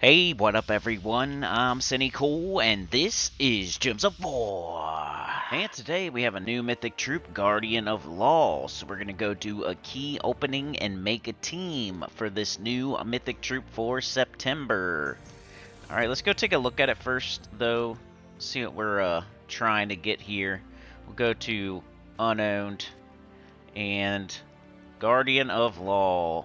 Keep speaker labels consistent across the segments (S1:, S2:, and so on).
S1: Hey, what up everyone? I'm Sinnycool, and this is Gems of War. And today we have a new Mythic troop, Guardian of Law. So we're going to go do a key opening and make a team for this new Mythic troop for September. Alright, let's go take a look at it first, though. See what we're trying to get here. We'll go to Unowned and Guardian of Law.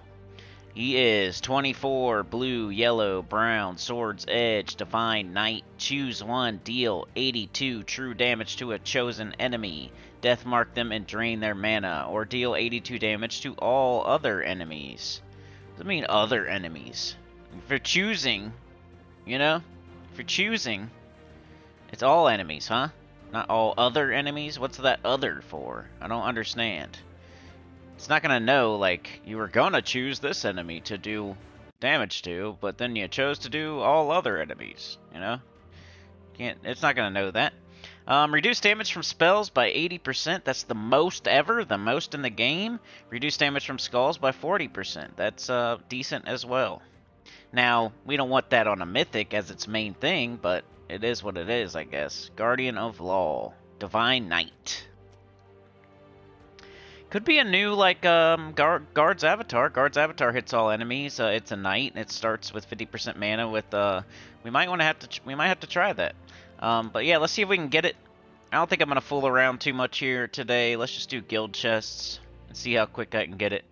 S1: He is 24, blue, yellow, brown, sword's edge, divine, knight, choose one, deal 82 true damage to a chosen enemy, death mark them and drain their mana, or deal 82 damage to all other enemies. What does it mean, other enemies? If you're choosing, you know? If you're choosing, it's all enemies, huh? Not all other enemies? What's that other for? I don't understand. It's not gonna know, like, you were gonna choose this enemy to do damage to, but then you chose to do all other enemies, you know? It's not gonna know that. Reduce damage from spells by 80%, that's the most ever, the most in the game. Reduce damage from skulls by 40%, that's decent as well. Now, we don't want that on a Mythic as its main thing, but it is what it is, I guess. Guardian of Law, Divine Knight. Could be a new, like, Guard's Avatar. Guard's Avatar hits all enemies. It's a knight, and it starts with 50% mana with, we might have to try that. But yeah, let's see if we can get it. I don't think I'm gonna fool around too much here today. Let's just do guild chests and see how quick I can get it.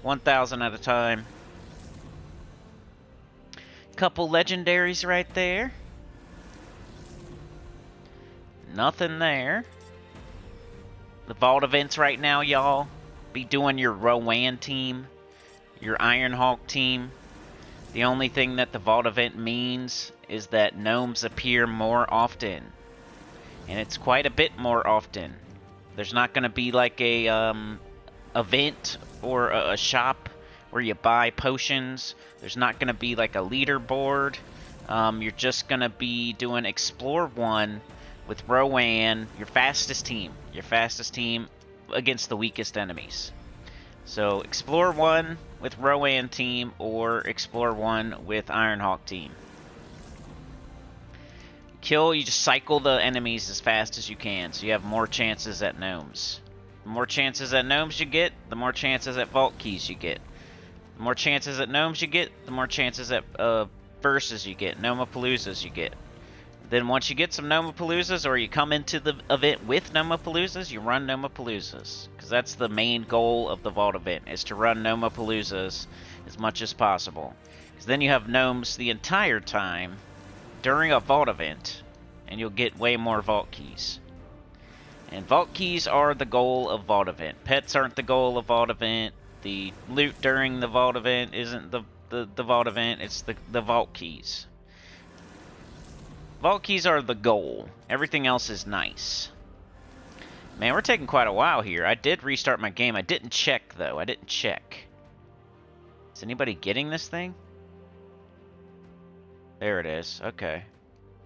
S1: 1,000 at a time. Couple legendaries right there. Nothing there. The Vault events right now, y'all. Be doing your Rowan team, your Ironhawk team. The only thing that the Vault event means is that gnomes appear more often. And it's quite a bit more often. There's not going to be like a event or a shop where you buy potions. There's not going to be like a leaderboard. You're just going to be doing Explore 1 with Rowan, your fastest team against the weakest enemies. So Explore 1 with Rowan team or Explore 1 with Ironhawk team. You just cycle the enemies as fast as you can, so you have more chances at gnomes. The more chances at gnomes you get, the more chances at vault keys you get. The more chances at gnomes you get, the more chances at verses you get, Gnomapaloozas you get. Then once you get some Gnomapaloozas, or you come into the event with Gnomapaloozas, you run Gnomapaloozas. Because that's the main goal of the Vault event, is to run Gnomapaloozas as much as possible. Because then you have gnomes the entire time during a Vault event, and you'll get way more Vault keys. And Vault keys are the goal of Vault event. Pets aren't the goal of Vault event. The loot during the Vault event isn't the Vault event, it's the Vault keys. Vault keys are the goal. Everything else is nice. Man, we're taking quite a while here. I did restart my game. I didn't check, though. I didn't check. Is anybody getting this thing? There it is. Okay.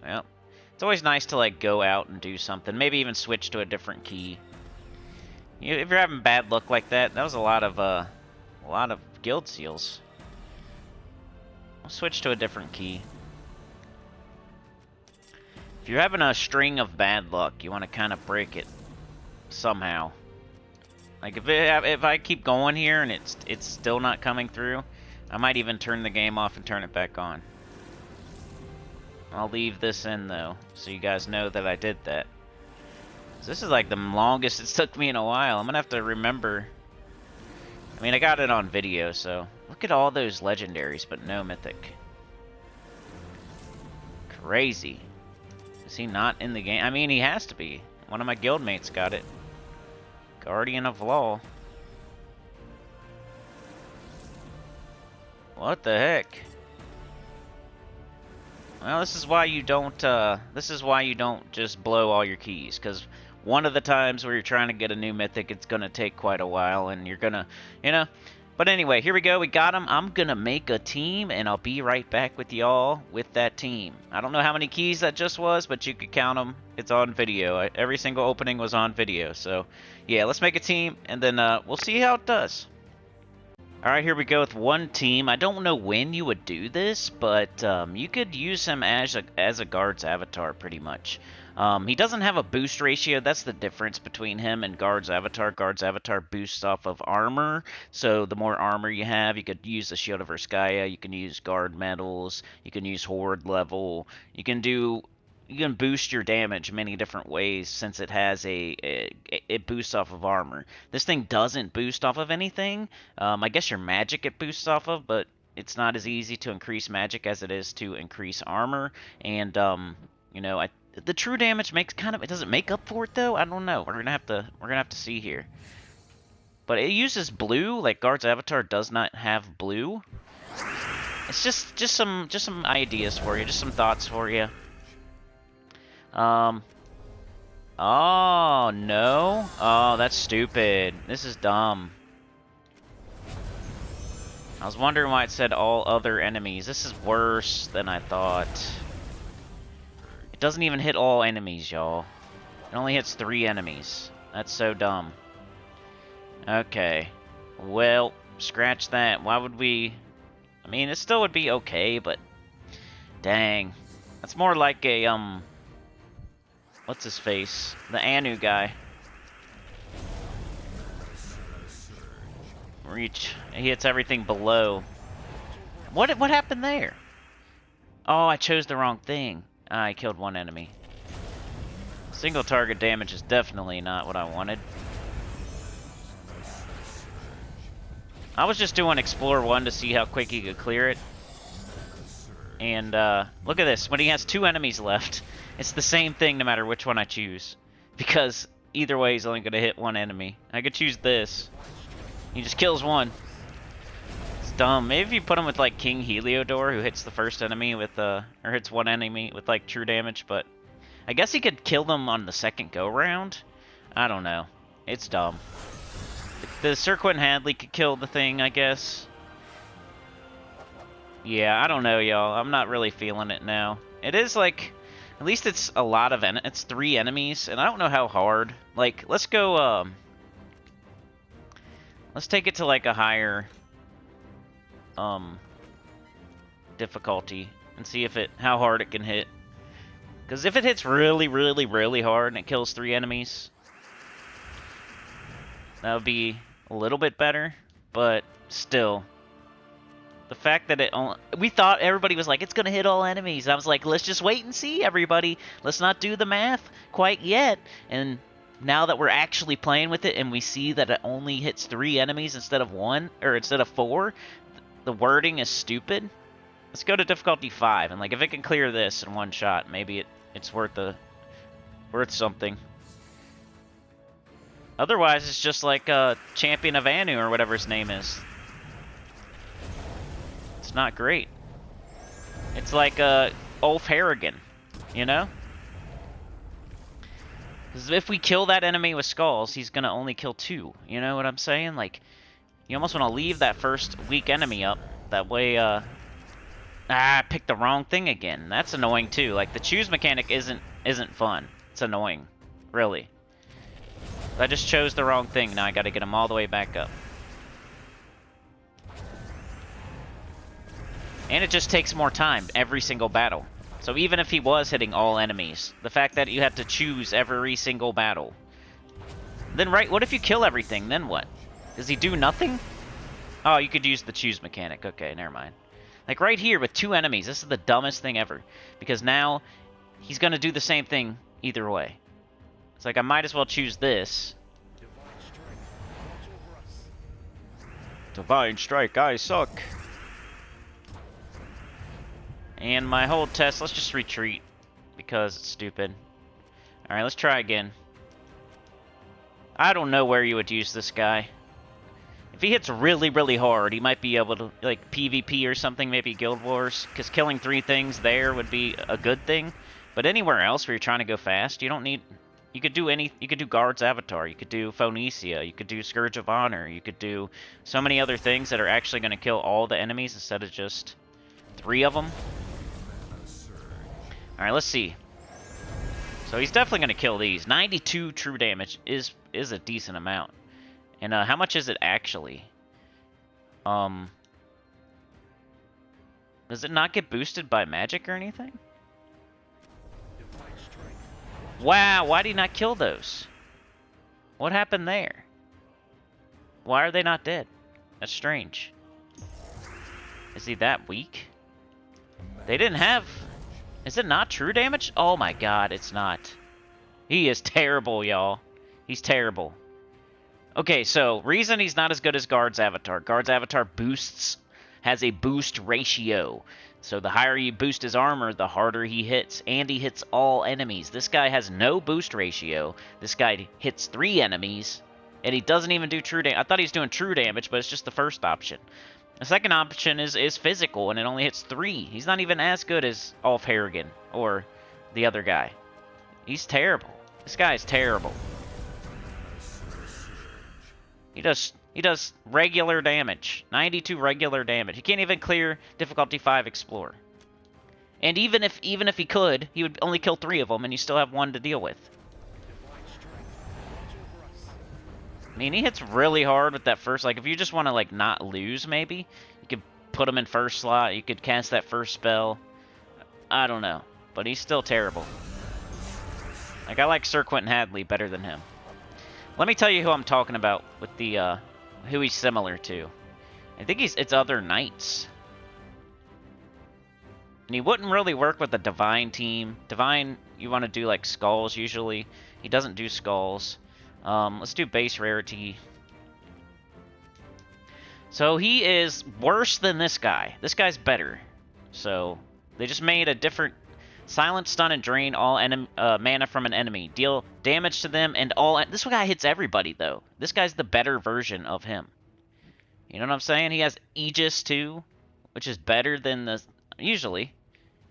S1: Well, it's always nice to, like, go out and do something. Maybe even switch to a different key. If you're having bad luck like that, that was a lot of guild seals. I'll switch to a different key. If you're having a string of bad luck, you want to kind of break it somehow. Like if I keep going here and it's still not coming through, I might even turn the game off and turn it back on. I'll leave this in though, so you guys know that I did that. This is like the longest it's took me in a while. I'm gonna have to remember. I mean, I got it on video, so look at all those legendaries, but no mythic. Crazy. Is he not in the game? I mean, he has to be. One of my guildmates got it. Guardian of Law. What the heck? Well, this is why you don't just blow all your keys, because one of the times where you're trying to get a new mythic, it's gonna take quite a while, and you're gonna, you know. But anyway, here we go. We got him. I'm gonna make a team, and I'll be right back with y'all with that team. I don't know how many keys that just was, but you could count them. It's on video. Every single opening was on video. So, yeah, let's make a team, and then we'll see how it does. Alright, here we go with one team. I don't know when you would do this, but you could use him as a guard's avatar, pretty much. He doesn't have a boost ratio. That's the difference between him and guard's avatar. Guard's avatar boosts off of armor, so the more armor you have, you could use the Shield of Urskaya, you can use guard medals, you can use horde level, you can boost your damage many different ways since it has it boosts off of armor. This thing doesn't boost off of anything. I guess your magic it boosts off of, but it's not as easy to increase magic as it is to increase armor. And you know, the true damage makes it doesn't make up for it though. I don't know. We're gonna have to see here. But it uses blue. Like Guard's avatar does not have blue. It's just some ideas for you, just some thoughts for you. Oh, no. Oh, that's stupid. This is dumb. I was wondering why it said all other enemies. This is worse than I thought. It doesn't even hit all enemies, y'all. It only hits 3 enemies. That's so dumb. Okay. Well, scratch that. Why would we... I mean, it still would be okay, but... Dang. That's more like a, what's his face? The Anu guy. Reach. He hits everything below. What happened there? Oh, I chose the wrong thing. I killed one enemy. Single target damage is definitely not what I wanted. I was just doing Explore 1 to see how quick he could clear it. And look at this. When he has 2 enemies left, it's the same thing no matter which one I choose. Because either way, he's only going to hit 1 enemy. I could choose this. He just kills 1. It's dumb. Maybe if you put him with like King Heliodor, who hits the first enemy with or hits 1 enemy with like true damage, but I guess he could kill them on the second go round. I don't know. It's dumb. The Cirquent Hadley could kill the thing, I guess. Yeah, I don't know, y'all. I'm not really feeling it now. It is like, at least it's a lot of it's 3 enemies, and I don't know how hard. Like, let's go. Let's take it to like a higher difficulty and see if how hard it can hit. Because if it hits really, really, really hard and it kills 3 enemies, that would be a little bit better, but still. The fact that we thought everybody was like, it's going to hit all enemies. And I was like, let's just wait and see, everybody. Let's not do the math quite yet. And now that we're actually playing with it and we see that it only hits 3 enemies instead of 1, or instead of 4, the wording is stupid. Let's go to difficulty 5. And like, if it can clear this in 1 shot, maybe it's worth something. Otherwise, it's just like Champion of Anu or whatever his name is. It's not great. It's like Ulf Harrigan, you know? Because if we kill that enemy with skulls, he's going to only kill 2. You know what I'm saying? Like, you almost want to leave that first weak enemy up. That way, I picked the wrong thing again. That's annoying too. Like, the choose mechanic isn't fun. It's annoying. Really. I just chose the wrong thing. Now I got to get him all the way back up. And it just takes more time every single battle. So even if he was hitting all enemies, the fact that you have to choose every single battle. Then what if you kill everything? Then what? Does he do nothing? Oh, you could use the choose mechanic. Okay, never mind. Like right here with 2 enemies, this is the dumbest thing ever. Because now he's going to do the same thing either way. It's like I might as well choose this. Divine Strike, I suck. And my whole test, let's just retreat. Because it's stupid. Alright, let's try again. I don't know where you would use this guy. If he hits really, really hard, he might be able to, like, PvP or something, maybe Guild Wars. Because killing 3 things there would be a good thing. But anywhere else where you're trying to go fast, you don't need... You could do Guard's Avatar, you could do Phoenicia, you could do Scourge of Honor, you could do so many other things that are actually going to kill all the enemies instead of just 3 of them. Alright, let's see. So he's definitely going to kill these. 92 true damage is a decent amount. And how much is it actually? Does it not get boosted by magic or anything? Wow, why did he not kill those? What happened there? Why are they not dead? That's strange. Is he that weak? They didn't have... Is it not true damage? Oh my god, it's not. He is terrible, y'all. He's terrible. Okay, so, reason he's not as good as Guard's Avatar. Guard's Avatar has a boost ratio. So the higher you boost his armor, the harder he hits. And he hits all enemies. This guy has no boost ratio. This guy hits 3 enemies. And he doesn't even do true damage. I thought he was doing true damage, but it's just the first option. The second option is physical, and it only hits 3. He's not even as good as Ulf Harrigan or the other guy. He's terrible. This guy is terrible. He does regular damage. 92 regular damage. He can't even clear difficulty 5 Explore. And even if he could, he would only kill 3 of them, and you still have 1 to deal with. I mean, he hits really hard with that first, like, if you just want to, like, not lose, maybe, you could put him in first slot, you could cast that first spell. I don't know, but he's still terrible. Like, I like Sir Quentin Hadley better than him. Let me tell you who I'm talking about with the, who he's similar to. I think it's other knights. And he wouldn't really work with the Divine team. Divine, you want to do, like, Skulls, usually. He doesn't do Skulls. Let's do base rarity. So he is worse than this guy. This guy's better. So they just made a different silent stun and drain all mana from an enemy. Deal damage to them and all. This guy hits everybody though. This guy's the better version of him. You know what I'm saying? He has Aegis too, which is better than the usually.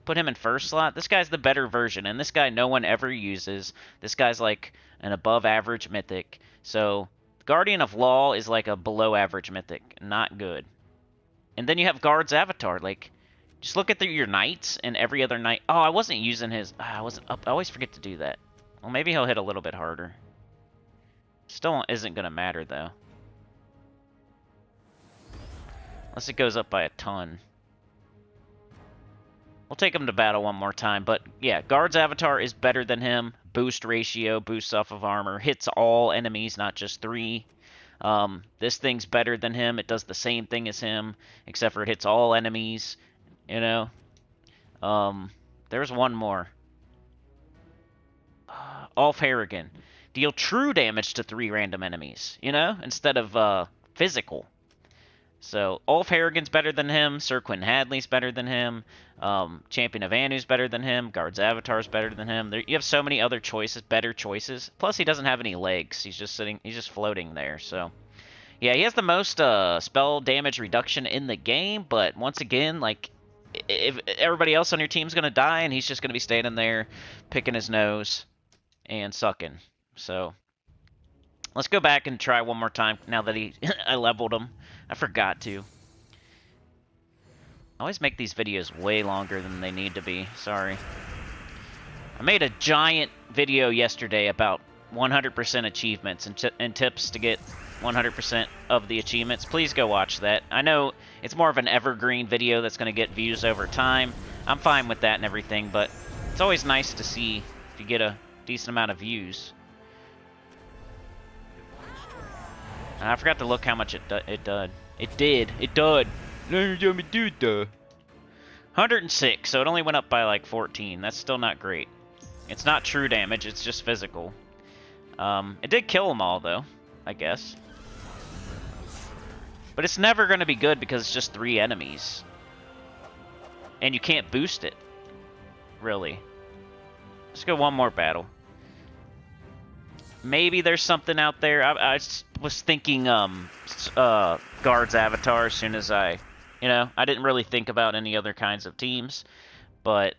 S1: Put him in first slot. This guy's the better version, and this guy no one ever uses. This guy's like an above-average mythic. So, Guardian of Law is like a below-average mythic. Not good. And then you have Guard's Avatar. Like, just look at your knights and every other knight. Oh, I wasn't using his... I wasn't up. I always forget to do that. Well, maybe he'll hit a little bit harder. Still isn't going to matter, though. Unless it goes up by a ton. We'll take him to battle one more time, but yeah, Guard's Avatar is better than him. Boost ratio, boosts off of armor, hits all enemies, not just 3. This thing's better than him. It does the same thing as him, except for it hits all enemies, you know. There's one more. Ulf Harrigan. Deal true damage to 3 random enemies, you know, instead of physical. So, Ulf Harrigan's better than him, Sir Quentin Hadley's better than him, Champion of Anu's better than him, Guard's Avatar's better than him. You have so many other choices, better choices. Plus, he doesn't have any legs. He's just floating there, so... Yeah, he has the most spell damage reduction in the game, but once again, like, if everybody else on your team's gonna die, and he's just gonna be standing there, picking his nose, and sucking. So... Let's go back and try one more time now that I leveled him. I forgot to. I always make these videos way longer than they need to be. Sorry. I made a giant video yesterday about 100% achievements and tips to get 100% of the achievements. Please go watch that. I know it's more of an evergreen video that's going to get views over time. I'm fine with that and everything, but it's always nice to see if you get a decent amount of views. I forgot to look how much it did. It did. 106, so it only went up by like 14. That's still not great. It's not true damage, it's just physical. It did kill them all, though, I guess. But it's never going to be good because it's just 3 enemies. And you can't boost it, really. Let's go one more battle. Maybe there's something out there. I was thinking Guard's Avatar as soon as I didn't really think about any other kinds of teams. But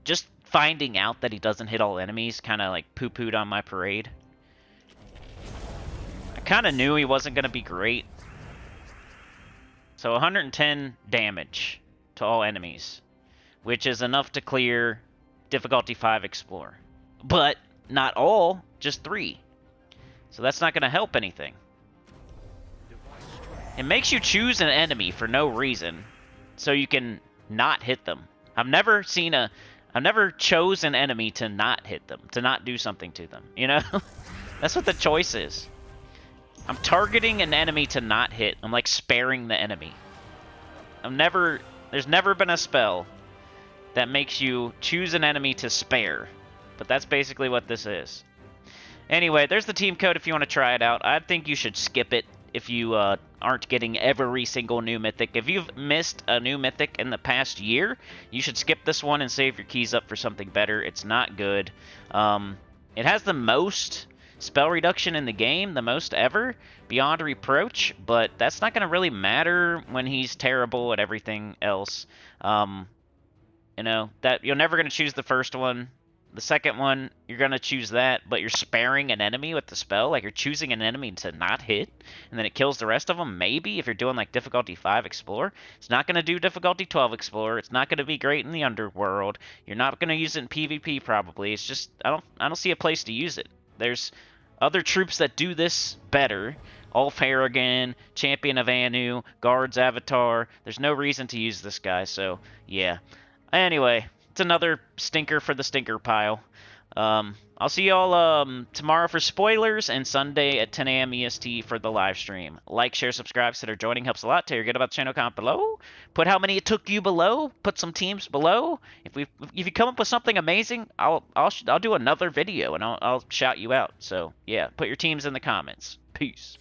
S1: just finding out that he doesn't hit all enemies kind of like poo-pooed on my parade. I kind of knew he wasn't going to be great. So 110 damage to all enemies, which is enough to clear difficulty 5 Explore. But not all, just 3. So that's not going to help anything. It makes you choose an enemy for no reason, so you can not hit them. I've never chose an enemy to not hit them, to not do something to them, you know? That's what the choice is. I'm targeting an enemy to not hit. I'm like sparing the enemy. There's never been a spell that makes you choose an enemy to spare. But that's basically what this is. Anyway, there's the team code if you want to try it out. I think you should skip it if you aren't getting every single new mythic. If you've missed a new mythic in the past year, you should skip this one and save your keys up for something better. It's not good. It has the most spell reduction in the game, the most ever, beyond reproach, but that's not going to really matter when he's terrible at everything else. You know, that you're never going to choose the first one. The second one, you're going to choose that, but you're sparing an enemy with the spell. Like, you're choosing an enemy to not hit, and then it kills the rest of them, maybe, if you're doing, like, difficulty 5 Explorer. It's not going to do difficulty 12 Explorer. It's not going to be great in the Underworld. You're not going to use it in PvP, probably. It's just, I don't see a place to use it. There's other troops that do this better. Ulf Harrigan, Champion of Anu, Guards Avatar. There's no reason to use this guy, so, yeah. Anyway, it's another stinker for the stinker pile. I'll see y'all tomorrow for spoilers and Sunday at 10 a.m. EST for the live stream. Like, share, subscribe, consider joining. Helps a lot. Tell your good about the channel, comment below. Put how many it took you below. Put some teams below. If you come up with something amazing, I'll do another video and I'll shout you out. So yeah, put your teams in the comments. Peace.